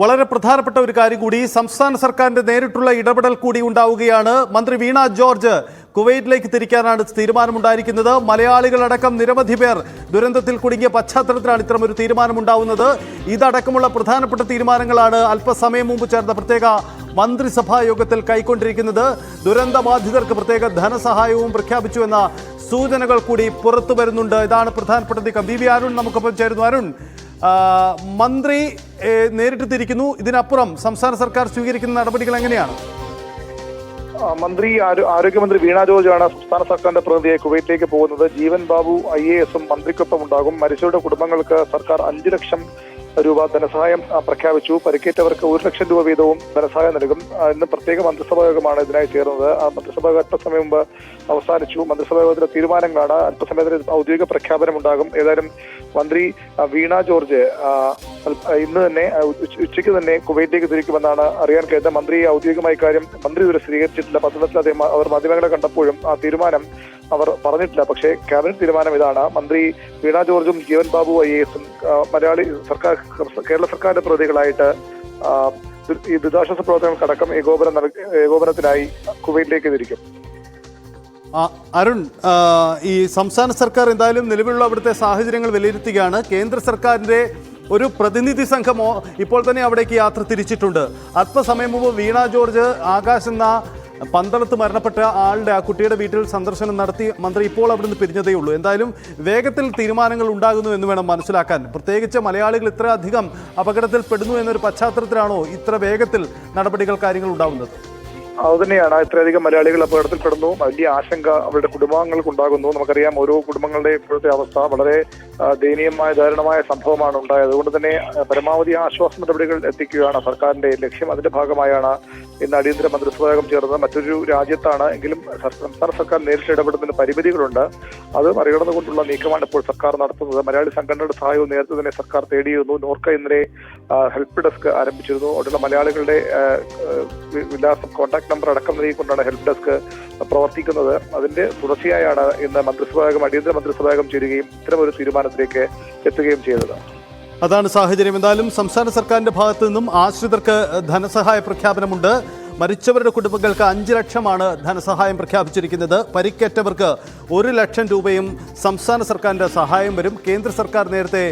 വളരെ പ്രധാനപ്പെട്ട ഒരു കാര്യം കൂടി, സംസ്ഥാന സർക്കാരിന്റെ നേരിട്ടുള്ള ഇടപെടൽ കൂടി ഉണ്ടാവുകയാണ്. മന്ത്രി വീണ ജോർജ് കുവൈറ്റിലേക്ക് തിരിക്കാനാണ് തീരുമാനമുണ്ടായിരിക്കുന്നത്. മലയാളികളടക്കം നിരവധി പേർ ദുരന്തത്തിൽ കുടുങ്ങിയ പശ്ചാത്തലത്തിലാണ് ഇത്തരമൊരു തീരുമാനമുണ്ടാവുന്നത്. ഇതടക്കമുള്ള പ്രധാനപ്പെട്ട തീരുമാനങ്ങളാണ് അല്പസമയം മുമ്പ് ചേർന്ന പ്രത്യേക മന്ത്രിസഭാ യോഗത്തിൽ കൈക്കൊണ്ടിരിക്കുന്നത്. ദുരന്ത ബാധിതർക്ക് പ്രത്യേക ധനസഹായവും പ്രഖ്യാപിച്ചു എന്ന സൂചനകൾ കൂടി പുറത്തു വരുന്നുണ്ട്. ഇതാണ് പ്രധാനപ്പെട്ട നീക്കം. ബി അരുൺ നമുക്കൊപ്പം ചേരുന്നു. അരുൺ, മന്ത്രി നേരിട്ട് തിരിക്കുന്നു. ഇതിനപ്പുറം സംസ്ഥാന സർക്കാർ സ്വീകരിക്കുന്ന നടപടികൾ എങ്ങനെയാണ്? ആരോഗ്യമന്ത്രി വീണ ജോർജാണ് സംസ്ഥാന സർക്കാരിന്റെ പ്രതിനിധിയായി കുവൈറ്റിലേക്ക് പോകുന്നത്. ജീവൻ ബാബു IAS മന്ത്രിക്കൊപ്പം ഉണ്ടാകും. മരിച്ചവരുടെ കുടുംബങ്ങൾക്ക് സർക്കാർ 5 ലക്ഷം രൂപ ധനസഹായം പ്രഖ്യാപിച്ചു. പരിക്കേറ്റവർക്ക് 1 ലക്ഷം രൂപ വീതവും ധനസഹായം നൽകും. ഇന്ന് പ്രത്യേക മന്ത്രിസഭാ യോഗമാണ് ഇതിനായി ചേർന്നത്. മന്ത്രിസഭാ അല്പസമയം മുമ്പ് അവസാനിച്ചു. മന്ത്രിസഭാ യോഗത്തിലെ തീരുമാനങ്ങളാണ്. അല്പസമയത്തിന് ഔദ്യോഗിക പ്രഖ്യാപനം ഉണ്ടാകും. ഏതായാലും മന്ത്രി വീണ ജോർജ് ഇന്ന് തന്നെ ഉച്ചയ്ക്ക് തന്നെ കുവൈറ്റിലേക്ക് തിരിക്കുമെന്നാണ് അറിയാൻ കഴിയുന്നത്. മന്ത്രി ഔദ്യോഗികമായ കാര്യം മന്ത്രി ഇതുവരെ സ്ഥിരീകരിച്ചിട്ടില്ല. പത്രത്തിൽ അദ്ദേഹം അവർ മാധ്യമങ്ങളെ കണ്ടപ്പോഴും ആ തീരുമാനം അവർ പറഞ്ഞിട്ടില്ല. പക്ഷേ ക്യാബിനറ്റ് തീരുമാനം ഇതാണ്. മന്ത്രി വീണ ജോർജും ജീവൻ ബാബു IAS മലയാളി സർക്കാർ കേരള സർക്കാരിന്റെ പ്രതിനിധികളായിട്ട് ഈ ദുരിതാശ്വാസ പ്രവർത്തനങ്ങൾക്കടക്കം ഏകോപനത്തിനായി കുവൈറ്റിലേക്ക് തിരിക്കും. അരുൺ, ഈ സംസ്ഥാന സർക്കാർ എന്തായാലും നിലവിലുള്ള അവിടുത്തെ സാഹചര്യങ്ങൾ വിലയിരുത്തുകയാണ്. കേന്ദ്ര സർക്കാരിന്റെ ഒരു പ്രതിനിധി സംഘമോ ഇപ്പോൾ തന്നെ അവിടേക്ക് യാത്ര തിരിച്ചിട്ടുണ്ട്. അല്പസമയം മുമ്പ് വീണ ജോർജ് ആകാശ് എന്ന പന്തളത്ത് മരണപ്പെട്ട ആളുടെ ആ കുട്ടിയുടെ വീട്ടിൽ സന്ദർശനം നടത്തി മന്ത്രി ഇപ്പോൾ അവിടുന്ന് പിരിഞ്ഞതേ ഉള്ളൂ. എന്തായാലും വേഗത്തിൽ തീരുമാനങ്ങൾ ഉണ്ടാകുന്നു എന്ന് വേണം മനസ്സിലാക്കാൻ. പ്രത്യേകിച്ച് മലയാളികൾ ഇത്ര അധികം അപകടത്തിൽപ്പെടുന്നു എന്നൊരു പശ്ചാത്തലത്തിലാണോ ഇത്ര വേഗത്തിൽ നടപടികൾ കാര്യങ്ങൾ ഉണ്ടാവുന്നത്? അതുതന്നെയാണ്. ഇത്രയധികം മലയാളികൾ അപകടത്തിൽപ്പെടുന്നു. വലിയ ആശങ്ക അവരുടെ കുടുംബാംഗങ്ങൾക്ക് ഉണ്ടാകുന്നു. നമുക്കറിയാം ഓരോ കുടുംബങ്ങളുടെ ഇപ്പോഴത്തെ അവസ്ഥ വളരെ ദയനീയമായ ദാരുണമായ സംഭവമാണ് ഉണ്ടായത്. അതുകൊണ്ട് തന്നെ പരമാവധി ആശ്വാസ നടപടികൾ എത്തിക്കുകയാണ് സർക്കാരിന്റെ ലക്ഷ്യം. അതിന്റെ ഭാഗമായാണ് ഇന്ന് അടിയന്തര മന്ത്രിസഭാ യോഗം ചേർന്നത്. മറ്റൊരു രാജ്യത്താണ് എങ്കിലും സംസ്ഥാന സർക്കാർ നേരിട്ട് ഇടപെടുന്നതിന് പരിമിതികളുണ്ട്. അത് മറികടന്നുകൊണ്ടുള്ള നീക്കമാണ് ഇപ്പോൾ സർക്കാർ നടത്തുന്നത്. മലയാളി സംഘടനയുടെ സഹായവും നേരത്തെ തന്നെ സർക്കാർ തേടിയിരുന്നു. നോർക്ക ഇന്നലെ ഹെൽപ്പ് ഡെസ്ക് ആരംഭിച്ചിരുന്നു. അവിടെയുള്ള മലയാളികളുടെ വിലാസം, കോൺടാക്ട് നമ്പർ അടക്കം നൽകിക്കൊണ്ടാണ് ഹെൽപ്പ് ഡെസ്ക് പ്രവർത്തിക്കുന്നത്. അതിന്റെ തുടർച്ചയായാണ് ഇന്ന് അടിയന്തര മന്ത്രിസഭായോഗം ചേരുകയും ഇത്തരമൊരു തീരുമാനത്തിലേക്ക് എത്തുകയും ചെയ്തത്. അതാണ് സാഹചര്യം. എന്തായാലും സംസ്ഥാന സർക്കാരിന്റെ ഭാഗത്തു നിന്നും ആശ്രിതർക്ക് ധനസഹായ പ്രഖ്യാപനമുണ്ട്. മരിച്ചവരുടെ കുടുംബങ്ങൾക്ക് 5 ലക്ഷമാണ് ധനസഹായം പ്രഖ്യാപിച്ചിരിക്കുന്നത്. പരിക്കേറ്റവർക്ക് 1 ലക്ഷം രൂപയും സംസ്ഥാന സർക്കാരിന്റെ സഹായം വരും. കേന്ദ്ര സർക്കാർ നേരത്തെ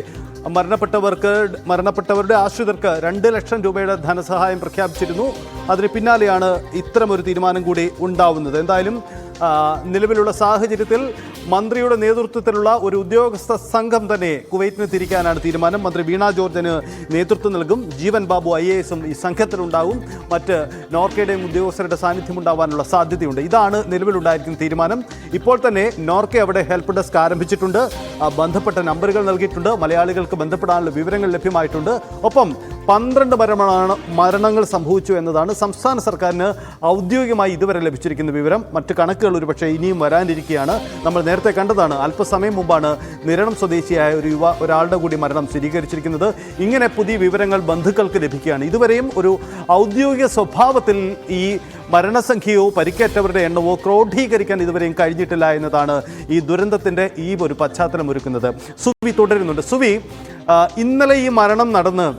മരണപ്പെട്ടവരുടെ ആശ്രിതർക്ക് 2 ലക്ഷം രൂപയുടെ ധനസഹായം പ്രഖ്യാപിച്ചിരുന്നു. അതിന് പിന്നാലെയാണ് ഇത്തരമൊരു തീരുമാനം കൂടി ഉണ്ടാവുന്നത്. എന്തായാലും നിലവിലുള്ള സാഹചര്യത്തിൽ മന്ത്രിയുടെ നേതൃത്വത്തിലുള്ള ഒരു ഉദ്യോഗസ്ഥ സംഘം തന്നെ കുവൈറ്റിന് തിരിക്കാനാണ് തീരുമാനം. മന്ത്രി വീണ ജോർജിന് നേതൃത്വം നൽകും. ജീവൻ ബാബു IAS ഈ സംഘത്തിലുണ്ടാവും. മറ്റ് നോർക്കയുടെയും ഉദ്യോഗസ്ഥരുടെ സാന്നിധ്യം ഉണ്ടാവാനുള്ള സാധ്യതയുണ്ട്. ഇതാണ് നിലവിലുണ്ടായിരിക്കുന്ന തീരുമാനം. ഇപ്പോൾ തന്നെ നോർക്ക അവിടെ ഹെൽപ്പ് ഡെസ്ക് ആരംഭിച്ചിട്ടുണ്ട്. ബന്ധപ്പെട്ട നമ്പറുകൾ നൽകിയിട്ടുണ്ട്. മലയാളികൾക്ക് ബന്ധപ്പെടാനുള്ള വിവരങ്ങൾ ലഭ്യമായിട്ടുണ്ട്. ഒപ്പം 12 മരണങ്ങൾ സംഭവിച്ചു എന്നതാണ് സംസ്ഥാന സർക്കാരിന് ഔദ്യോഗികമായി ഇതുവരെ ലഭിച്ചിരിക്കുന്ന വിവരം. മറ്റ് കണക്കുകൾ ഒരുപക്ഷെ ഇനിയും വരാനിരിക്കുകയാണ്. നമ്മൾ നേരത്തെ കണ്ടതാണ്. അല്പസമയം മുമ്പാണ് നിരണം സ്വദേശിയായ ഒരാളുടെ കൂടി മരണം സ്ഥിരീകരിച്ചിരിക്കുന്നത്. ഇങ്ങനെ പുതിയ വിവരങ്ങൾ ബന്ധുക്കൾക്ക് ലഭിക്കുകയാണ്. ഇതുവരെയും ഒരു ഔദ്യോഗിക സ്വഭാവത്തിൽ ഈ മരണസംഖ്യയോ പരിക്കേറ്റവരുടെ എണ്ണവോ ക്രോഡീകരിക്കാൻ ഇതുവരെയും കഴിഞ്ഞിട്ടില്ല എന്നതാണ് ഈ ദുരന്തത്തിൻ്റെ ഈ ഒരു പശ്ചാത്തലം ഒരുക്കുന്നത്. സുവി തുടരുന്നുണ്ട്. സുവി, ഇന്നലെ ഈ മരണം നടന്ന്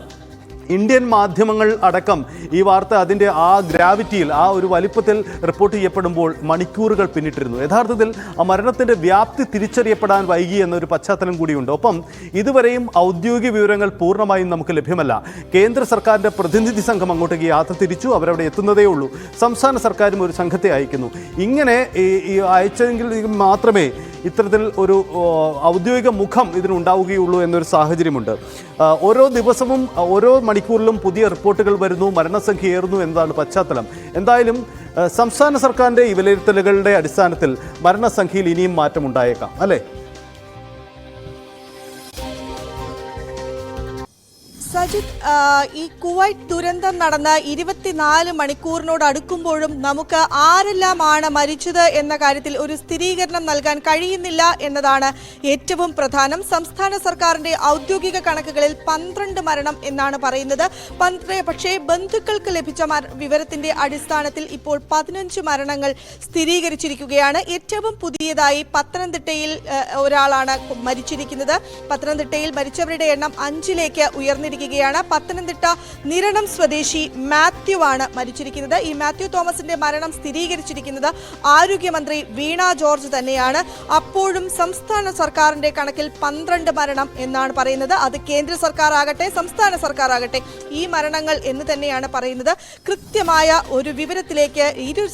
ഇന്ത്യൻ മാധ്യമങ്ങൾ അടക്കം ഈ വാർത്ത അതിൻ്റെ ആ ഗ്രാവിറ്റിയിൽ, ആ ഒരു വലിപ്പത്തിൽ റിപ്പോർട്ട് ചെയ്യപ്പെടുമ്പോൾ മണിക്കൂറുകൾ പിന്നിട്ടിരുന്നു. യഥാർത്ഥത്തിൽ ആ മരണത്തിൻ്റെ വ്യാപ്തി തിരിച്ചറിയപ്പെടാൻ വൈകി എന്നൊരു പശ്ചാത്തലം കൂടിയുണ്ട്. ഒപ്പം ഇതുവരെയും ഔദ്യോഗിക വിവരങ്ങൾ പൂർണ്ണമായും നമുക്ക് ലഭ്യമല്ല. കേന്ദ്ര സർക്കാരിൻ്റെ പ്രതിനിധി സംഘം അങ്ങോട്ടേക്ക് യാത്ര തിരിച്ചു. അവരവിടെ എത്തുന്നതേ ഉള്ളൂ. സംസ്ഥാന സർക്കാരും ഒരു സംഘത്തെ അയക്കുന്നു. ഇങ്ങനെ ഈ അയച്ചെങ്കിൽ മാത്രമേ ഇത്തരത്തിൽ ഒരു ഔദ്യോഗിക മുഖം ഇതിനുണ്ടാവുകയുള്ളൂ എന്നൊരു സാഹചര്യമുണ്ട്. ഓരോ ദിവസവും ഓരോ മണിക്കൂറിലും പുതിയ റിപ്പോർട്ടുകൾ വരുന്നു, മരണസംഖ്യ ഏറുന്നു എന്നതാണ് പശ്ചാത്തലം. എന്തായാലും സംസ്ഥാന സർക്കാരിൻ്റെ ഈ വിലയിരുത്തലുകളുടെ അടിസ്ഥാനത്തിൽ മരണസംഖ്യയിൽ ഇനിയും മാറ്റമുണ്ടായേക്കാം, അല്ലേ? സജിത്, ഈ കുവൈറ്റ് ദുരന്തം നടന്ന 24 മണിക്കൂറിനോട് അടുക്കുമ്പോഴും നമുക്ക് ആരെല്ലാമാണ് മരിച്ചത് എന്ന കാര്യത്തിൽ ഒരു സ്ഥിരീകരണം നൽകാൻ കഴിയുന്നില്ല എന്നതാണ് ഏറ്റവും പ്രധാനം. സംസ്ഥാന സർക്കാരിന്റെ ഔദ്യോഗിക കണക്കുകളിൽ 12 മരണം എന്നാണ് പറയുന്നത്. പക്ഷേ ബന്ധുക്കൾക്ക് ലഭിച്ച വിവരത്തിന്റെ അടിസ്ഥാനത്തിൽ ഇപ്പോൾ 15 മരണങ്ങൾ സ്ഥിരീകരിച്ചിരിക്കുകയാണ്. ഏറ്റവും പുതിയതായി പത്തനംതിട്ടയിൽ ഒരാളാണ് മരിച്ചിരിക്കുന്നത്. പത്തനംതിട്ടയിൽ മരിച്ചവരുടെ എണ്ണം 5ലേക്ക് ഉയർന്നിരിക്കുകയാണ്. മരിച്ചിരിക്കുകയാണ്. പത്തനംതിട്ട നിരണം സ്വദേശി മാത്യു ആണ് മരിച്ചിരിക്കുന്നത്. ഈ മാത്യു തോമസിന്റെ മരണം സ്ഥിരീകരിച്ചിരിക്കുന്നത് ആരോഗ്യമന്ത്രി വീണ ജോർജ് തന്നെയാണ്. അപ്പോഴും സംസ്ഥാന സർക്കാരിന്റെ കണക്കിൽ 12 മരണം എന്നാണ് പറയുന്നത്. അത് കേന്ദ്ര സർക്കാർ ആകട്ടെ സംസ്ഥാന സർക്കാർ ആകട്ടെ ഈ മരണങ്ങൾ എന്ന് തന്നെയാണ് പറയുന്നത്. കൃത്യമായ ഒരു വിവരത്തിലേക്ക് ഇരു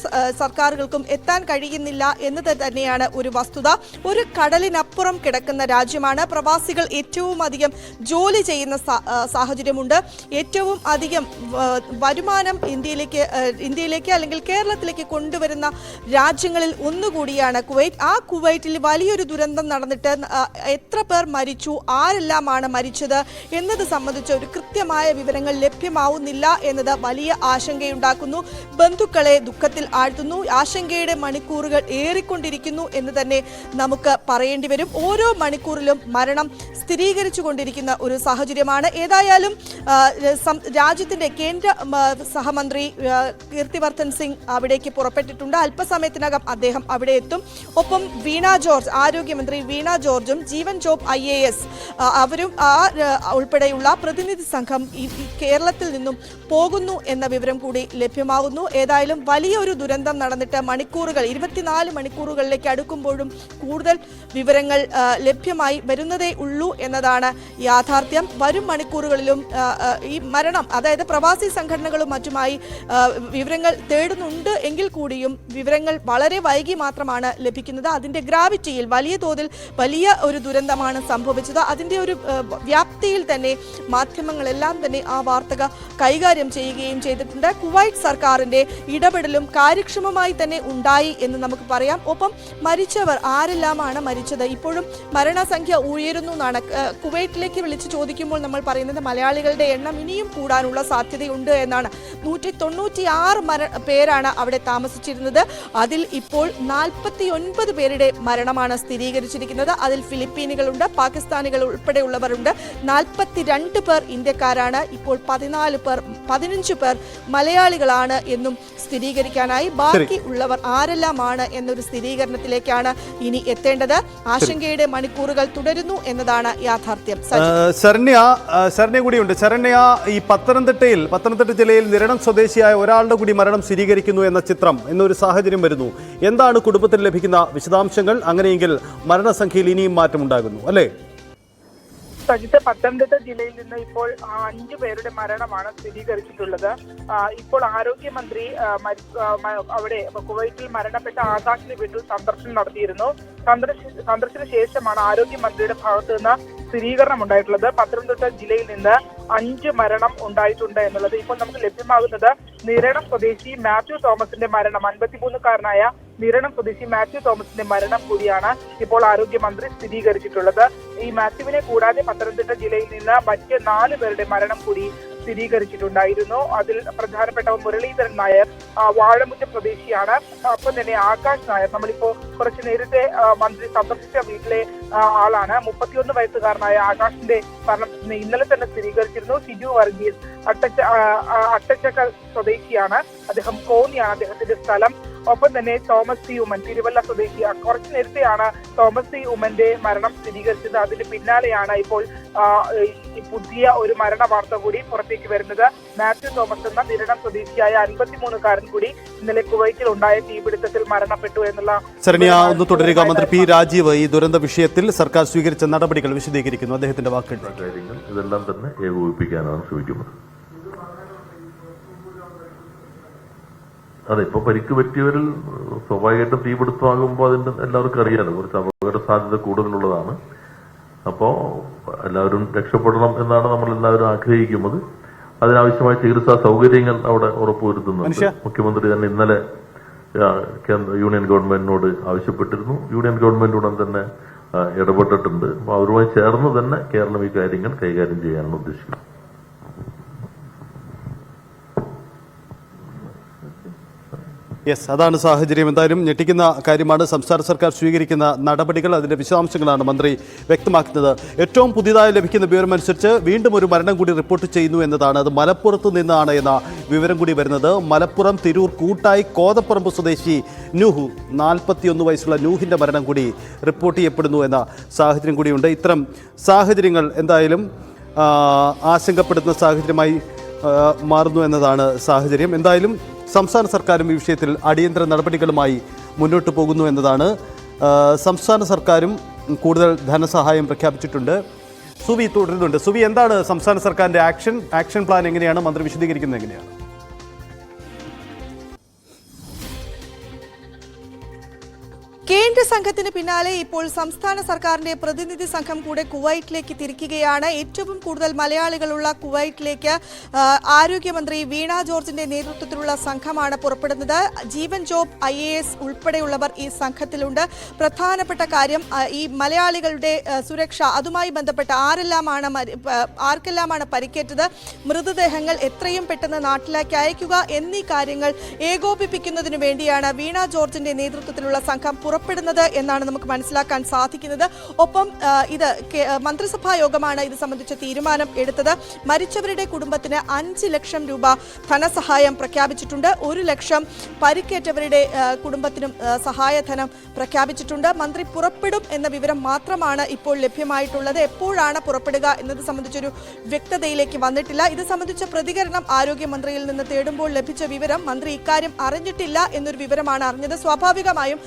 സർക്കാരുകൾക്കും എത്താൻ കഴിയുന്നില്ല എന്നത് തന്നെയാണ് ഒരു വസ്തുത. ഒരു കടലിനപ്പുറം കിടക്കുന്ന രാജ്യമാണ്. പ്രവാസികൾ ഏറ്റവും അധികം ജോലി ചെയ്യുന്ന സാഹചര്യമുണ്ട്. ഏറ്റവും അധികം വരുമാനം ഇന്ത്യയിലേക്ക് അല്ലെങ്കിൽ കേരളത്തിലേക്ക് കൊണ്ടുവരുന്ന രാജ്യങ്ങളിൽ ഒന്നുകൂടിയാണ് കുവൈറ്റ്. ആ കുവൈറ്റിൽ വലിയൊരു ദുരന്തം നടന്നിട്ട് എത്ര പേർ മരിച്ചു, ആരെല്ലാമാണ് മരിച്ചത് എന്നത് സംബന്ധിച്ച ഒരു കൃത്യമായ വിവരങ്ങൾ ലഭ്യമാവുന്നില്ല എന്നത് വലിയ ആശങ്കയുണ്ടാക്കുന്നു. ബന്ധുക്കളെ ദുഃഖത്തിൽ ആഴ്ത്തുന്നു. ആശങ്കയുടെ മണിക്കൂറുകൾ ഏറിക്കൊണ്ടിരിക്കുന്നു എന്ന് തന്നെ നമുക്ക് പറയേണ്ടി വരും. ഓരോ മണിക്കൂറിലും മരണം സ്ഥിരീകരിച്ചു കൊണ്ടിരിക്കുന്ന ഒരു സാഹചര്യമാണ്. ഏതായാലും രാജ്യത്തിന്റെ കേന്ദ്ര സഹമന്ത്രി കീർത്തിവർദ്ധൻ സിംഗ് അവിടേക്ക് പുറപ്പെട്ടിട്ടുണ്ട്. അല്പസമയത്തിനകം അദ്ദേഹം അവിടെ എത്തും. ഒപ്പം വീണ ജോർജ്, ആരോഗ്യമന്ത്രി വീണ ജോർജും ജീവൻ ജോബ് IAS അവരും ഉൾപ്പെടെയുള്ള പ്രതിനിധി സംഘം കേരളത്തിൽ നിന്നും പോകുന്നു എന്ന വിവരം കൂടി ലഭ്യമാകുന്നു. ഏതായാലും വലിയൊരു ദുരന്തം നടന്നിട്ട് 24 മണിക്കൂറുകളിലേക്ക് അടുക്കുമ്പോഴും കൂടുതൽ വിവരങ്ങൾ ലഭ്യമായി വരുന്നതേ ഉള്ളൂ എന്നതാണ് യാഥാർത്ഥ്യം. വരും മണിക്കൂറുകളിലും ഈ മരണം, അതായത് പ്രവാസി സംഘടനകളും മറ്റുമായി വിവരങ്ങൾ തേടുന്നുണ്ട് എങ്കിൽ കൂടിയും വിവരങ്ങൾ വളരെ വൈകി മാത്രമാണ് ലഭിക്കുന്നത്. അതിൻ്റെ ഗ്രാവിറ്റിയിൽ വലിയ തോതിൽ വലിയ ഒരു ദുരന്തമാണ് സംഭവിച്ചത്. അതിൻ്റെ ഒരു വ്യാപ്തിയിൽ തന്നെ മാധ്യമങ്ങളെല്ലാം തന്നെ ആ വാർത്ത കൈകാര്യം ചെയ്യുകയും ചെയ്തിട്ടുണ്ട്. കുവൈറ്റ് സർക്കാരിൻ്റെ ഇടപെടലും കാര്യക്ഷമമായി തന്നെ ഉണ്ടായി എന്ന് നമുക്ക് പറയാം. ഒപ്പം മരിച്ചവർ ആരെല്ലാമാണ് മരിച്ചത്, ഇപ്പോഴും മരണസംഖ്യ ഉയരുന്നു എന്നാണ്. കുവൈറ്റിലേക്ക് വിളിച്ച് ചോദിക്കുമ്പോൾ നമ്മൾ പറയുന്നത് മലയാളികളുടെ എണ്ണം ഇനിയും കൂടാനുള്ള സാധ്യതയുണ്ട് എന്നാണ്. 196 പേരാണ് അവിടെ താമസിച്ചിരുന്നത്. അതിൽ ഇപ്പോൾ 49 പേരുടെ മരണമാണ് സ്ഥിരീകരിച്ചിരിക്കുന്നത്. അതിൽ ഫിലിപ്പീനുകളുണ്ട്, പാകിസ്ഥാനികൾ ഉൾപ്പെടെയുള്ളവരുണ്ട്. 42 പേർ ഇന്ത്യക്കാരാണ്. ഇപ്പോൾ 15 പേർ മലയാളികളാണ് എന്നും സ്ഥിരീകരിക്കാനായി. ബാക്കി ഉള്ളവർ ആരെല്ലാമാണ് എന്നൊരു സ്ഥിരീകരണത്തിലേക്കാണ് ഇനി എത്തേണ്ടത്. ആശങ്കയുടെ മണിക്കൂറുകൾ തുടരുന്നു എന്നതാണ് യാഥാർത്ഥ്യം. ശരണ്യ കൂടിയുണ്ട്. ശരണ്യ, ഈ പത്തനംതിട്ട ജില്ലയിൽ നിരണം സ്വദേശിയായ ഒരാളുടെ കൂടി മരണം സ്ഥിരീകരിക്കുന്നു എന്ന ചിത്രം എന്നൊരു സാഹചര്യം വരുന്നു. എന്താണ് കുടുംബത്തിന് ലഭിക്കുന്ന വിശദാംശങ്ങൾ? അങ്ങനെയെങ്കിൽ മരണസംഖ്യയിൽ ഇനിയും മാറ്റമുണ്ടാകുന്നു അല്ലേ? സജിത്ത്, പത്തനംതിട്ട ജില്ലയിൽ നിന്ന് ഇപ്പോൾ 5 പേരുടെ മരണമാണ് സ്ഥിരീകരിച്ചിട്ടുള്ളത്. ഇപ്പോൾ ആരോഗ്യമന്ത്രി അവിടെ കുവൈറ്റിൽ മരണപ്പെട്ട ആകാശിന്റെ വീട്ടിൽ സന്ദർശനം നടത്തിയിരുന്നു. സന്ദർശന ശേഷമാണ് ആരോഗ്യമന്ത്രിയുടെ ഭാഗത്ത് നിന്ന് സ്ഥിരീകരണം ഉണ്ടായിട്ടുള്ളത്. പത്തനംതിട്ട ജില്ലയിൽ നിന്ന് 5 മരണം ഉണ്ടായിട്ടുണ്ട് എന്നുള്ളത് ഇപ്പോൾ നമുക്ക് ലഭ്യമാകുന്നത്. നിരണം സ്വദേശി മാത്യു തോമസിന്റെ മരണം, 53-കാരനായ നിരണം സ്വദേശി മാത്യു തോമസിന്റെ മരണം കൂടിയാണ് ഇപ്പോൾ ആരോഗ്യമന്ത്രി സ്ഥിരീകരിച്ചിട്ടുള്ളത്. ഈ മാത്യുവിനെ കൂടാതെ പത്തനംതിട്ട ജില്ലയിൽ നിന്ന് മറ്റ് 4 പേരുടെ മരണം കൂടി സ്ഥിരീകരിച്ചിട്ടുണ്ടായിരുന്നു. അതിൽ പ്രധാനപ്പെട്ട മുരളീധരൻ നായർ വാഴമുറ്റം സ്വദേശിയാണ്. ഒപ്പം തന്നെ ആകാശ് നായർ, നമ്മളിപ്പോ കുറച്ച് നേരത്തെ മന്ത്രി സന്ദർശിച്ച വീട്ടിലെ ആളാണ്. 31 വയസ്സുകാരനായ ആകാശിന്റെ മരണം ഇന്നലെ തന്നെ സ്ഥിരീകരിച്ചിരുന്നു. ഷിജു വർഗീസ് അട്ടച്ചക്ക സ്വദേശിയാണ്. അദ്ദേഹം കോന്നിയാണ് അദ്ദേഹത്തിന്റെ സ്ഥലം. ഒപ്പം തന്നെ തോമസ് സി ഉമ്മൻ തിരുവല്ല സ്വദേശി. കുറച്ചു നേരത്തെയാണ് തോമസ് സി ഉമ്മന്റെ മരണം സ്ഥിരീകരിച്ചത്. അതിന് പിന്നാലെയാണ് ഇപ്പോൾ പുതിയ ഒരു മരണ വാർത്ത കൂടി പുറത്തേക്ക് വരുന്നത്. മാത്യു തോമസ് എന്ന നിരണം സ്വദേശിയായ 53-കാരൻ കൂടി ഇന്നലെ കുവൈറ്റിൽ ഉണ്ടായ തീപിടുത്തത്തിൽ മരണപ്പെട്ടു എന്നുള്ള. ശരണ്യ, ഒന്ന് തുടരുക. മന്ത്രി പി രാജീവ് ഈ ദുരന്ത വിഷയത്തിൽ സർക്കാർ സ്വീകരിച്ച നടപടികൾ വിശദീകരിക്കുന്നു. അദ്ദേഹത്തിന്റെ വാക്കുകൾ. ഇതെല്ലാം തന്നെ ഏകോപിപ്പിക്കാനാണ് ശ്രമിക്കുന്നത്. അതെ, ഇപ്പൊ പരിക്ക് പറ്റിയവരിൽ സ്വാഭാവികമായിട്ടും തീപിടുത്തമാകുമ്പോൾ അതിന്റെ എല്ലാവർക്കും അറിയാലോ, കുറച്ച് അപകട സാധ്യത കൂടുതലുള്ളതാണ്. അപ്പോ എല്ലാവരും രക്ഷപ്പെടണം എന്നാണ് നമ്മൾ എല്ലാവരും ആഗ്രഹിക്കുന്നത്. അതിനാവശ്യമായ ചികിത്സാ സൗകര്യങ്ങൾ അവിടെ ഉറപ്പുവരുത്തുന്നുണ്ട്. മുഖ്യമന്ത്രി തന്നെ ഇന്നലെ യൂണിയൻ ഗവൺമെന്റിനോട് ആവശ്യപ്പെട്ടിരുന്നു. യൂണിയൻ ഗവൺമെന്റ് ഉടൻ തന്നെ ഇടപെട്ടിട്ടുണ്ട്. അപ്പൊ അവരുമായി ചേർന്ന് തന്നെ കേരളം ഈ കാര്യങ്ങൾ കൈകാര്യം ചെയ്യാനാണ് ഉദ്ദേശിക്കുന്നത്. യെസ്, അതാണ് സാഹചര്യം. എന്തായാലും ഞെട്ടിക്കുന്ന കാര്യമാണ് സംസ്ഥാന സർക്കാർ സ്വീകരിക്കുന്ന നടപടികൾ. അതിൻ്റെ വിശദാംശങ്ങളാണ് മന്ത്രി വ്യക്തമാക്കുന്നത്. ഏറ്റവും പുതിയതായി ലഭിക്കുന്ന വിവരമനുസരിച്ച് വീണ്ടും ഒരു മരണം കൂടി റിപ്പോർട്ട് ചെയ്യുന്നു എന്നതാണ്. അത് മലപ്പുറത്ത് നിന്നാണ് എന്ന വിവരം കൂടി വരുന്നത്. മലപ്പുറം തിരൂർ കൂട്ടായി കോതപ്പറമ്പ് സ്വദേശി നൂഹ്, 41 വയസ്സുള്ള നൂഹിൻ്റെ മരണം കൂടി റിപ്പോർട്ട് ചെയ്യപ്പെടുന്നു എന്ന സാഹചര്യം കൂടിയുണ്ട്. ഇത്തരം സാഹചര്യങ്ങൾ എന്തായാലും ആശങ്കപ്പെടുന്ന സാഹചര്യമായി മാറുന്നു എന്നതാണ് സാഹചര്യം. എന്തായാലും സംസ്ഥാന സർക്കാരും ഈ വിഷയത്തിൽ അടിയന്തര നടപടികളുമായി മുന്നോട്ട് പോകുന്നു എന്നതാണ്. സംസ്ഥാന സർക്കാരും കൂടുതൽ ധനസഹായം പ്രഖ്യാപിച്ചിട്ടുണ്ട്. സുവി തുടരുന്നുണ്ട്. സുവി, എന്താണ് സംസ്ഥാന സർക്കാരിൻ്റെ ആക്ഷൻ പ്ലാൻ എങ്ങനെയാണ്? മന്ത്രി വിശദീകരിക്കുന്നത് എങ്ങനെയാണ്? കേന്ദ്ര സംഘത്തിന് പിന്നാലെ ഇപ്പോൾ സംസ്ഥാന സർക്കാരിന്റെ പ്രതിനിധി സംഘം കൂടെ കുവൈറ്റിലേക്ക് തിരിക്കുകയാണ്. ഏറ്റവും കൂടുതൽ മലയാളികളുള്ള കുവൈറ്റിലേക്ക് ആരോഗ്യമന്ത്രി വീണ ജോർജിന്റെ നേതൃത്വത്തിലുള്ള സംഘമാണ് പുറപ്പെടുന്നത്. ജീവൻ ജോബ് IAS ഉൾപ്പെടെയുള്ളവർ ഈ സംഘത്തിലുണ്ട്. പ്രധാനപ്പെട്ട കാര്യം ഈ മലയാളികളുടെ സുരക്ഷ, അതുമായി ബന്ധപ്പെട്ട് ആർക്കെല്ലാമാണ് പരിക്കേറ്റത്, മൃതദേഹങ്ങൾ എത്രയും പെട്ടെന്ന് നാട്ടിലേക്ക് അയക്കുക എന്നീ കാര്യങ്ങൾ ഏകോപിപ്പിക്കുന്നതിനു വേണ്ടിയാണ് വീണ ജോർജിന്റെ നേതൃത്വത്തിലുള്ള സംഘം പുറപ്പെടുന്നത് എന്നാണ് നമുക്ക് മനസ്സിലാക്കാൻ സാധിക്കുന്നത്. ഒപ്പം ഇത് മന്ത്രിസഭാ യോഗമാണ് ഇത് സംബന്ധിച്ച തീരുമാനം എടുത്തത്. മരിച്ചവരുടെ കുടുംബത്തിന് 5 ലക്ഷം രൂപ ധനസഹായം പ്രഖ്യാപിച്ചിട്ടുണ്ട്. 1 ലക്ഷം പരിക്കേറ്റവരുടെ കുടുംബത്തിനും സഹായധനം പ്രഖ്യാപിച്ചിട്ടുണ്ട്. മന്ത്രി പുറപ്പെടും എന്ന വിവരം മാത്രമാണ് ഇപ്പോൾ ലഭ്യമായിട്ടുള്ളത്. എപ്പോഴാണ് പുറപ്പെടുക എന്നത് സംബന്ധിച്ചൊരു വ്യക്തതയിലേക്ക് വന്നിട്ടില്ല. ഇത് സംബന്ധിച്ച പ്രതികരണം ആരോഗ്യമന്ത്രിയിൽ നിന്ന് തേടുമ്പോൾ ലഭിച്ച വിവരം മന്ത്രി ഇക്കാര്യം അറിഞ്ഞിട്ടില്ല എന്നൊരു വിവരമാണ് അറിഞ്ഞത്. സ്വാഭാവികമായും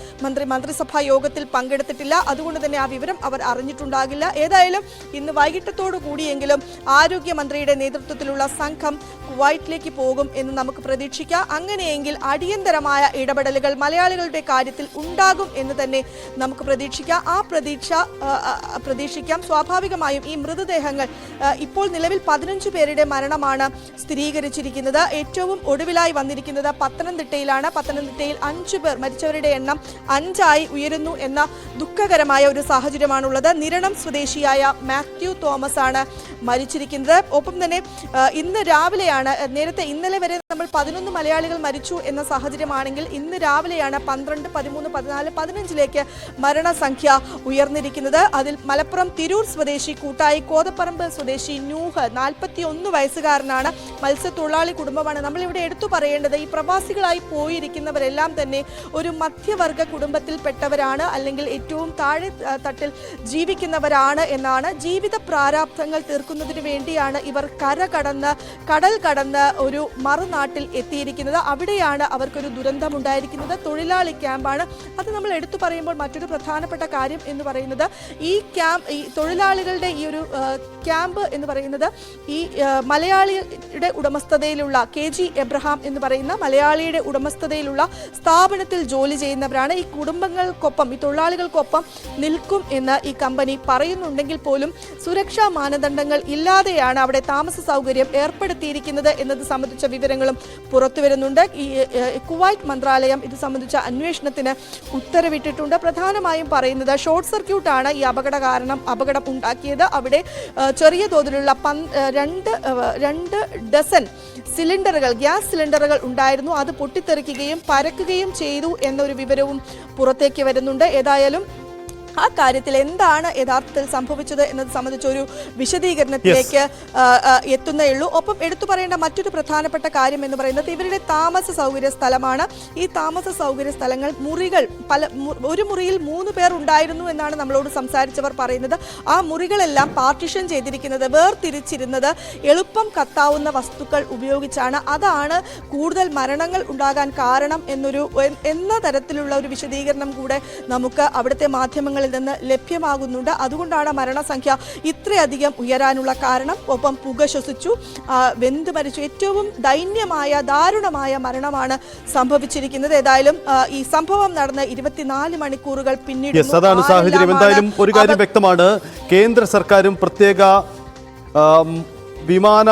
മന്ത്രിസഭാ യോഗത്തിൽ പങ്കെടുത്തിട്ടില്ല. അതുകൊണ്ട് തന്നെ ആ വിവരം അവർ അറിഞ്ഞിട്ടുണ്ടാകില്ല. ഏതായാലും ഇന്ന് വൈകിട്ടത്തോടു കൂടിയെങ്കിലും ആരോഗ്യമന്ത്രിയുടെ നേതൃത്വത്തിലുള്ള സംഘം കുവൈറ്റിലേക്ക് പോകും എന്ന് നമുക്ക് പ്രതീക്ഷിക്കാം. അങ്ങനെയെങ്കിൽ അടിയന്തരമായ ഇടപെടലുകൾ മലയാളികളുടെ കാര്യത്തിൽ ഉണ്ടാകും എന്ന് തന്നെ നമുക്ക് പ്രതീക്ഷിക്കാം. സ്വാഭാവികമായും ഈ മൃതദേഹങ്ങൾ ഇപ്പോൾ നിലവിൽ 15 പേരുടെ മരണമാണ് സ്ഥിരീകരിച്ചിരിക്കുന്നത്. ഏറ്റവും ഒടുവിലായി വന്നിരിക്കുന്നത് പത്തനംതിട്ടയിലാണ്. പത്തനംതിട്ടയിൽ 5 പേർ, മരിച്ചവരുടെ എണ്ണം 5 ആയി ഉയരുന്നു എന്ന ദുഃഖകരമായ ഒരു സാഹചര്യമാണുള്ളത്. നിരണം സ്വദേശിയായ മാത്യു തോമസ് ആണ് മരിച്ചിരിക്കുന്നത്. ഒപ്പം തന്നെ ഇന്ന് രാവിലെയാണ്, നേരത്തെ ഇന്നലെ വരെ നമ്മൾ 11 മലയാളികൾ മരിച്ചു എന്ന സാഹചര്യമാണെങ്കിൽ ഇന്ന് രാവിലെയാണ് 12, 13, 14, 15ലേക്ക് മരണസംഖ്യ ഉയർന്നിരിക്കുന്നത്. അതിൽ മലപ്പുറം തിരൂർ സ്വദേശി കൂട്ടായി കോതപ്പറമ്പ് സ്വദേശി നൂഹ് 41 വയസ്സുകാരനാണ്. മത്സ്യത്തൊഴിലാളി കുടുംബമാണ്. നമ്മളിവിടെ എടുത്തു പറയേണ്ടത്, ഈ പ്രവാസികളായി പോയിരിക്കുന്നവരെല്ലാം തന്നെ ഒരു മധ്യവർഗ കുടുംബത്തിൽപ്പെട്ടവരാണ്, അല്ലെങ്കിൽ ഏറ്റവും താഴെ തട്ടിൽ ജീവിക്കുന്നവരാണ് എന്നാണ്. ജീവിത പ്രാരാബ്ധങ്ങൾ തീർക്കുന്നതിന് വേണ്ടിയാണ് ഇവർ കടൽ കടന്ന് ഒരു മറുനാട്ടിൽ എത്തിയിരിക്കുന്നത്. അവിടെയാണ് അവർക്കൊരു ദുരന്തമുണ്ടായിരിക്കുന്നത്. തൊഴിലാളി ക്യാമ്പാണ്. അത് നമ്മൾ എടുത്തു പറയുമ്പോൾ മറ്റൊരു പ്രധാനപ്പെട്ട കാര്യം എന്ന് പറയുന്നത്, ഈ തൊഴിലാളികളുടെ ഈ ഒരു ക്യാമ്പ് എന്ന് പറയുന്നത് ഈ മലയാളിയുടെ ഉടമസ്ഥതയിലുള്ള KG എബ്രഹാം എന്ന് പറയുന്ന മലയാളിയുടെ ഉടമസ്ഥതയിലുള്ള സ്ഥാപനത്തിൽ ജോലി ചെയ്യുന്നവരാണ്. ഈ കുടുംബങ്ങൾക്കൊപ്പം, ഈ തൊഴിലാളികൾക്കൊപ്പം നിൽക്കും എന്ന് ഈ കമ്പനി പറയുന്നുണ്ടെങ്കിൽ പോലും സുരക്ഷാ മാനദണ്ഡങ്ങൾ ഇല്ലാതെയാണ് അവിടെ താമസ സൗകര്യം ഏർപ്പെടുത്തിയിരിക്കുന്നത് എന്നത് സംബന്ധിച്ച വിവരങ്ങളും പുറത്തുവരുന്നുണ്ട്. ഈ കുവൈറ്റ് മന്ത്രാലയം ഇത് സംബന്ധിച്ച അന്വേഷണത്തിന് ഉത്തരവിട്ടിട്ടുണ്ട്. പ്രധാനമായും പറയുന്നത് ഷോർട്ട് സർക്യൂട്ടാണ് ഈ അപകടം ഉണ്ടാക്കിയത്. അവിടെ ചെറിയ തോതിലുള്ള 2 ഡസൻ സിലിണ്ടറുകൾ, ഗ്യാസ് സിലിണ്ടറുകൾ ഉണ്ടായിരുന്നു. അത് പൊട്ടിത്തെറിക്കുകയും പരക്കുകയും ചെയ്തു എന്നൊരു വിവരവും പുറത്തേക്ക് വരുന്നുണ്ട്. ഏതായാലും ആ കാര്യത്തിൽ എന്താണ് യഥാർത്ഥത്തിൽ സംഭവിച്ചത് എന്നത് സംബന്ധിച്ചൊരു വിശദീകരണത്തിലേക്ക് എത്തുന്നേ ഉള്ളൂ. ഒപ്പം എടുത്തു പറയേണ്ട മറ്റൊരു പ്രധാനപ്പെട്ട കാര്യം എന്ന് പറയുന്നത് ഇവരുടെ താമസ സൗകര്യ സ്ഥലമാണ്. ഈ താമസ സൗകര്യ സ്ഥലങ്ങൾ, മുറികൾ, ഒരു മുറിയിൽ 3 പേർ ഉണ്ടായിരുന്നു എന്നാണ് നമ്മളോട് സംസാരിച്ചവർ പറയുന്നത്. ആ മുറികളെല്ലാം പാർട്ടിഷൻ ചെയ്തിരിക്കുന്നത്, വേർതിരിച്ചിരുന്നത് എളുപ്പം കത്താവുന്ന വസ്തുക്കൾ ഉപയോഗിച്ചാണ്. അതാണ് കൂടുതൽ മരണങ്ങൾ ഉണ്ടാകാൻ കാരണം എന്ന തരത്തിലുള്ള ഒരു വിശദീകരണം കൂടെ നമുക്ക് അവിടുത്തെ മാധ്യമങ്ങളിൽ നിന്ന് ലഭ്യമാകുന്നുണ്ട്. അതുകൊണ്ടാണ് മരണസംഖ്യ ഇത്രയധികം ഉയരാനുള്ള കാരണം. ഒപ്പം പുക ശ്വസിച്ചു, വെന്ത് മരിച്ചു. ഏറ്റവും ദാരുണമായ മരണമാണ് സംഭവിച്ചിരിക്കുന്നത്. ഏതായാലും ഈ സംഭവം നടന്ന് 24 മണിക്കൂറുകൾ പിന്നീട് അതാണ് സാഹചര്യം. എന്തായാലും ഒരു കാര്യം വ്യക്തമാണ്, കേന്ദ്ര സർക്കാരും പ്രത്യേക വിമാന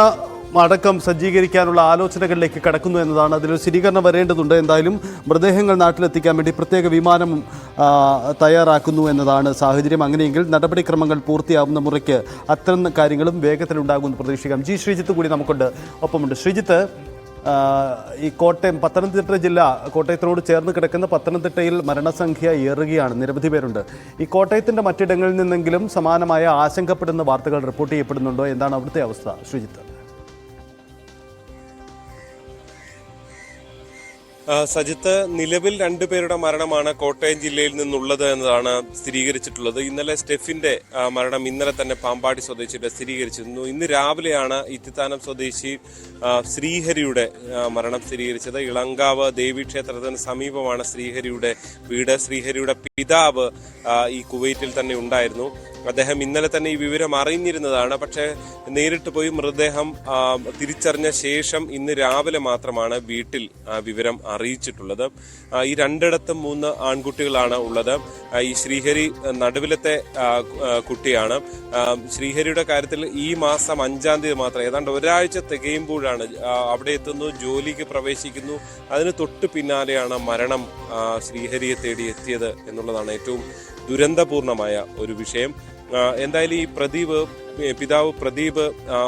അടക്കം സജ്ജീകരിക്കാനുള്ള ആലോചനകളിലേക്ക് കടക്കുന്നു എന്നതാണ്. അതിലൊരു സ്ഥിരീകരണം വരേണ്ടതുണ്ട്. എന്തായാലും മൃതദേഹങ്ങൾ നാട്ടിലെത്തിക്കാൻ വേണ്ടി പ്രത്യേക വിമാനം തയ്യാറാക്കുന്നു എന്നതാണ് സാഹചര്യം. അങ്ങനെയെങ്കിൽ നടപടിക്രമങ്ങൾ പൂർത്തിയാവുന്ന മുറയ്ക്ക് അത്തരം കാര്യങ്ങളും വേഗത്തിലുണ്ടാകുമെന്ന് പ്രതീക്ഷിക്കാം. ജി ശ്രീജിത്ത് കൂടി നമുക്കുണ്ട്, ഒപ്പമുണ്ട്. ശ്രീജിത്ത്, ഈ പത്തനംതിട്ട ജില്ല, കോട്ടയത്തിനോട് ചേർന്ന് കിടക്കുന്ന പത്തനംതിട്ടയിൽ മരണസംഖ്യ ഏറുകയാണ്, നിരവധി പേരുണ്ട്. ഈ കോട്ടയത്തിൻ്റെ മറ്റിടങ്ങളിൽ നിന്നെങ്കിലും സമാനമായ ആശങ്കപ്പെടുന്ന വാർത്തകൾ റിപ്പോർട്ട് ചെയ്യപ്പെടുന്നുണ്ടോ? എന്താണ് അവിടുത്തെ അവസ്ഥ ശ്രീജിത്ത്? സജിത്ത്, നിലവിൽ 2 പേരുടെ മരണമാണ് കോട്ടയം ജില്ലയിൽ നിന്നുള്ളത് എന്നതാണ് സ്ഥിരീകരിച്ചിട്ടുള്ളത്. ഇന്നലെ സ്റ്റെഫിന്റെ മരണം ഇന്നലെ തന്നെ പാമ്പാടി സ്വദേശിയുടെ സ്ഥിരീകരിച്ചിരുന്നു. ഇന്ന് രാവിലെയാണ് ഇത്തിത്താനം സ്വദേശി ശ്രീഹരിയുടെ മരണം സ്ഥിരീകരിച്ചത്. ഇളങ്കാവ് ദേവീക്ഷേത്രത്തിന് സമീപമാണ് ശ്രീഹരിയുടെ വീട്. ശ്രീഹരിയുടെ പിതാവ് ഈ കുവൈറ്റിൽ തന്നെ ഉണ്ടായിരുന്നു. അദ്ദേഹം ഇന്നലെ തന്നെ ഈ വിവരം അറിഞ്ഞിരുന്നതാണ്. പക്ഷേ നേരിട്ട് പോയി മൃതദേഹം തിരിച്ചറിഞ്ഞ ശേഷം ഇന്ന് രാവിലെ മാത്രമാണ് വീട്ടിൽ വിവരം അറിയിച്ചിട്ടുള്ളത്. ഈ 2ഇടത്തും 3 ആൺകുട്ടികളാണ് ഉള്ളത്. ഈ ശ്രീഹരി നടുവിലത്തെ കുട്ടിയാണ്. ശ്രീഹരിയുടെ കാര്യത്തിൽ ഈ മാസം 5-ാം തീയതി മാത്രം, ഏതാണ്ട് ഒരാഴ്ച തികയുമ്പോഴാണ് അവിടെ എത്തുന്നു, ജോലിക്ക് പ്രവേശിക്കുന്നു. അതിന് തൊട്ട് പിന്നാലെയാണ് മരണം ശ്രീഹരിയെ തേടി എത്തിയത് എന്നുള്ളതാണ് ഏറ്റവും ദുരന്തപൂർണമായ ഒരു വിഷയം. എന്തായാലും ഈ പിതാവ് പ്രദീപ്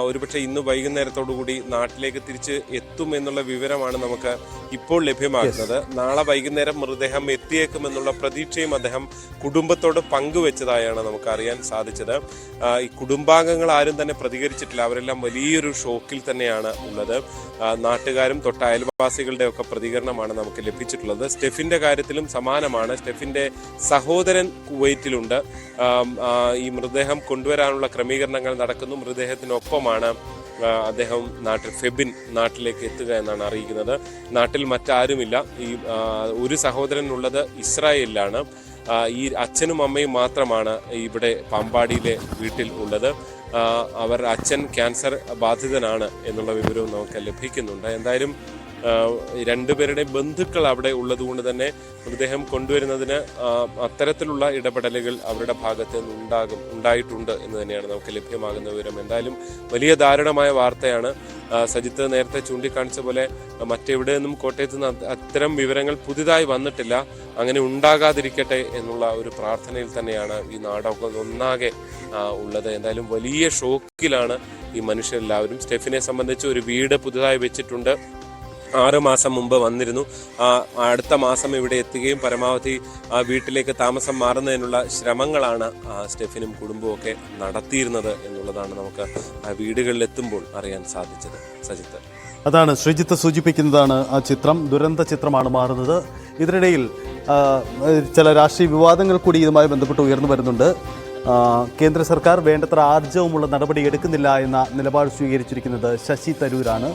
ഒരുപക്ഷെ ഇന്ന് വൈകുന്നേരത്തോടുകൂടി നാട്ടിലേക്ക് തിരിച്ച് എത്തും എന്നുള്ള വിവരമാണ് നമുക്ക് ഇപ്പോൾ ലഭ്യമാകുന്നത്. നാളെ വൈകുന്നേരം മൃതദേഹം എത്തിയേക്കുമെന്നുള്ള പ്രതീക്ഷയും അദ്ദേഹം കുടുംബത്തോട് പങ്കുവെച്ചതായാണ് നമുക്ക് അറിയാൻ സാധിച്ചത്. ഈ കുടുംബാംഗങ്ങൾ ആരും തന്നെ പ്രതികരിച്ചിട്ടില്ല. അവരെല്ലാം വലിയൊരു ഷോക്കിൽ തന്നെയാണ് ഉള്ളത്. നാട്ടുകാരും തൊട്ട അയൽവാസികളുടെ ഒക്കെ പ്രതികരണമാണ് നമുക്ക് ലഭിച്ചിട്ടുള്ളത്. സ്റ്റെഫിന്റെ കാര്യത്തിലും സമാനമാണ്. സ്റ്റെഫിന്റെ സഹോദരൻ കുവൈറ്റിലുണ്ട്. ഈ മൃതദേഹം കൊണ്ടുവരാനുള്ള ക്രമീകരണങ്ങൾ നടക്കുന്നു. മൃതദേഹത്തിനൊപ്പമാണ് അദ്ദേഹം ഫെബിൻ നാട്ടിലേക്ക് എത്തുക എന്നാണ് അറിയിക്കുന്നത്. നാട്ടിൽ മറ്റാരുമില്ല. ഈ ഒരു സഹോദരനുള്ളത് ഇസ്രായേലിലാണ്. ഈ അച്ഛനും അമ്മയും മാത്രമാണ് ഇവിടെ പാമ്പാടിയിലെ വീട്ടിൽ ഉള്ളത്. അച്ഛൻ ക്യാൻസർ ബാധിതനാണ് എന്നുള്ള വിവരവും നമുക്ക് ലഭിക്കുന്നുണ്ട്. എന്തായാലും 2 പേരുടെ ബന്ധുക്കൾ അവിടെ ഉള്ളതുകൊണ്ട് തന്നെ മൃതദേഹം കൊണ്ടുവരുന്നതിന് അത്തരത്തിലുള്ള ഇടപെടലുകൾ അവരുടെ ഭാഗത്ത് നിന്ന് ഉണ്ടായിട്ടുണ്ട് എന്ന് തന്നെയാണ് നമുക്ക് ലഭ്യമാകുന്ന വിവരം. എന്തായാലും വലിയ ദാരുണമായ വാർത്തയാണ്. സജിത്ത് നേരത്തെ ചൂണ്ടിക്കാണിച്ച പോലെ മറ്റെവിടെ നിന്നും കോട്ടയത്ത് നിന്ന് അത്തരം വിവരങ്ങൾ പുതുതായി വന്നിട്ടില്ല. അങ്ങനെ ഉണ്ടാകാതിരിക്കട്ടെ എന്നുള്ള ഒരു പ്രാർത്ഥനയിൽ തന്നെയാണ് ഈ നാടൊക്കെ ഒന്നാകെ ഉള്ളത്. എന്തായാലും വലിയ ഷോക്കിലാണ് ഈ മനുഷ്യരെല്ലാവരും. സ്റ്റെഫിനെ സംബന്ധിച്ച് ഒരു വീട് പുതുതായി വെച്ചിട്ടുണ്ട്. 6 മാസം മുമ്പ് വന്നിരുന്നു. അടുത്ത മാസം ഇവിടെ എത്തുകയും പരമാവധി വീട്ടിലേക്ക് താമസം മാറുന്നതിനുള്ള ശ്രമങ്ങളാണ് സ്റ്റെഫിനും കുടുംബവും ഒക്കെ നടത്തിയിരുന്നത് എന്നുള്ളതാണ് നമുക്ക് വീടുകളിലെത്തുമ്പോൾ അറിയാൻ സാധിച്ചത്. സജിത്ത്, അതാണ് ശ്രീജിത്ത് സൂചിപ്പിക്കുന്നതാണ് ആ ചിത്രം. ദുരന്ത ചിത്രമാണ് മാറുന്നത്. ഇതിനിടയിൽ ചില രാഷ്ട്രീയ വിവാദങ്ങൾ കൂടി ഇതുമായി ബന്ധപ്പെട്ട് ഉയർന്നു വരുന്നുണ്ട്. കേന്ദ്ര സർക്കാർ വേണ്ടത്ര ആർജവമുള്ള നടപടി എടുക്കുന്നില്ല എന്ന നിലപാട് സ്വീകരിച്ചിരിക്കുന്നത് ശശി തരൂരാണ്.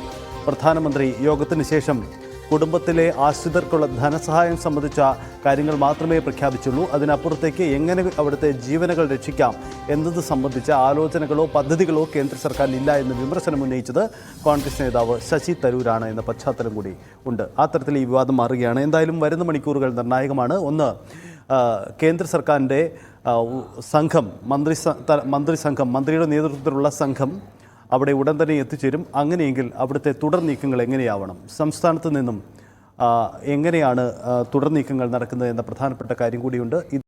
പ്രധാനമന്ത്രി യോഗത്തിന് ശേഷം കുടുംബത്തിലെ ആശ്രിതർക്കുള്ള ധനസഹായം സംബന്ധിച്ച കാര്യങ്ങൾ മാത്രമേ പ്രഖ്യാപിച്ചുള്ളൂ. അതിനപ്പുറത്തേക്ക് എങ്ങനെ അവിടുത്തെ ജീവനുകൾ രക്ഷിക്കാം എന്നത് സംബന്ധിച്ച ആലോചനകളോ പദ്ധതികളോ കേന്ദ്ര സർക്കാരിനില്ല എന്ന് വിമർശനം ഉന്നയിച്ചത് കോൺഗ്രസ് നേതാവ് ശശി തരൂരാണ് എന്ന പശ്ചാത്തലം കൂടി ഉണ്ട്. ആ തരത്തിൽ ഈ വിവാദം മാറുകയാണ്. എന്തായാലും വരുന്ന മണിക്കൂറുകൾ നിർണായകമാണ്. ഒന്ന്, കേന്ദ്ര സർക്കാരിൻ്റെ സംഘം, മന്ത്രിയുടെ നേതൃത്വത്തിലുള്ള സംഘം അവിടെ ഉടൻ തന്നെ എത്തിച്ചേരും. അങ്ങനെയെങ്കിൽ അവിടുത്തെ തുടർ നീക്കങ്ങൾ എങ്ങനെയാവണം, സംസ്ഥാനത്ത് നിന്നും എങ്ങനെയാണ് തുടർ നീക്കങ്ങൾ നടക്കുന്നത് എന്ന പ്രധാനപ്പെട്ട കാര്യം കൂടിയുണ്ട്.